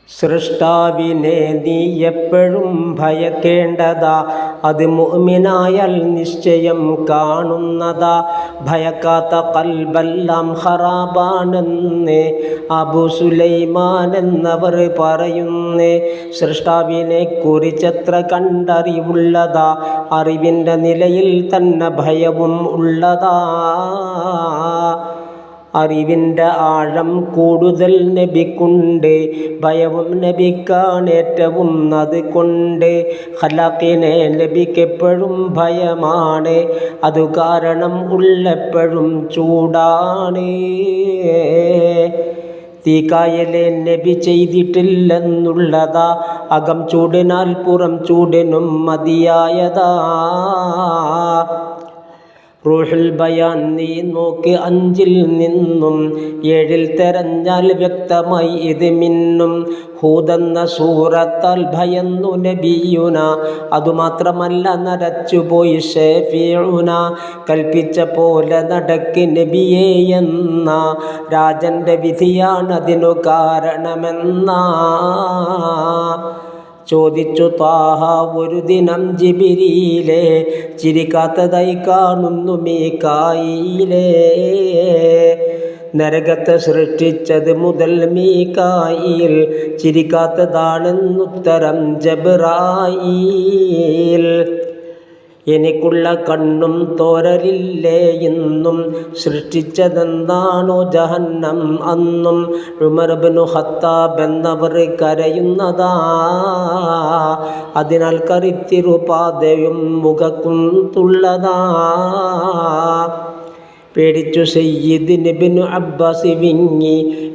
സൃഷ്ടാവിനെ നീ എപ്പോഴും ഭയക്കേണ്ടതാ, അത് മുഅ്മിനായാൽ നിശ്ചയം കാണുന്നതാ. ഭയക്കാത്ത ഖൽബെല്ലാം ഖറാബാണെന്ന് അബൂ സുലൈമാൻ എന്നവർ പറയുന്നേ. സൃഷ്ടാവിനെ കുറിച്ചെത്ര കണ്ടറിവുള്ളതാ, അറിവിൻ്റെ നിലയിൽ തന്നെ ഭയവും ഉള്ളതാ. അറിവിൻ്റെ ആഴം കൂടുതൽ നബിക്കുണ്ട്, ഭയവും നബിക്കാണേറ്റവും അതുകൊണ്ട്. ഖലാഖിനെ നബിക്കെപ്പോഴും ഭയമാണ്, അതു കാരണം ഉള്ളെപ്പോഴും ചൂടാണ്. തീക്കായലെ നബി ചെയ്തിട്ടില്ലെന്നുള്ളതാ, അകം ചൂടിനാൽ പുറം ചൂടിനും മതിയായതാ. റൂഹുൽ ബയാൻ നീ നോക്ക് 5-ൽ നിന്നും 7-ൽ തെരഞ്ഞാൽ വ്യക്തമായി ഇത് മിന്നും. ഹൂദെന്ന സൂറത്താൽ ഭയന്നു നബിയുന, അതുമാത്രമല്ല നരച്ചുപോയി ഷഫീഉന. കൽപ്പിച്ച പോലെ നടക്ക് നബിയേ എന്ന രാജൻ്റെ വിധിയാണതിനു കാരണമെന്നാ. ചോദിച്ചു ത്വാഹ ഒരു ദിനം ജിബ്രീലേ, ചിരിക്കാത്തതായി കാണുന്നു മീകായീലേ. നരകത്തെ സൃഷ്ടിച്ചത് മുതൽ മീകായിൽ, ചിരിക്കാത്തതാണെന്നുത്തരം ജബ്രായീൽ. എനിക്കുള്ള കണ്ണും തോരലില്ലേ ഇന്നും, സൃഷ്ടിച്ചതെന്താണോ ജഹന്നം അന്നും. ഉമർ ഇബ്നു ഖത്താബ് എന്നവർ കരയുന്നതാ, അതിനാൽ കറിത്തിരുപാതയും മുഖക്കുത്തുള്ളതാ. പേടിച്ചു സയ്യിദ് ഇബ്നു അബ്ബാസ്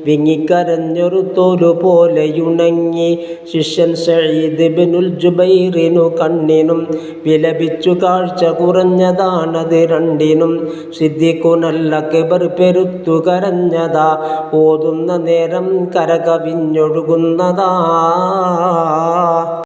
വിങ്ങിക്കരഞ്ഞൊരു തോലു പോലെയുണങ്ങി. ശിഷ്യൻ സഈദ് ഇബ്നുൽ ജുബൈറിനു കണ്ണിനും വിലപിച്ചു, കാഴ്ച കുറഞ്ഞതാണത് രണ്ടിനും. സിദ്ദീഖുൽ അക്ബർ പെരുത്തു കരഞ്ഞതാ, ഓതുന്ന നേരം കരകവിഞ്ഞൊഴുകുന്നതാ.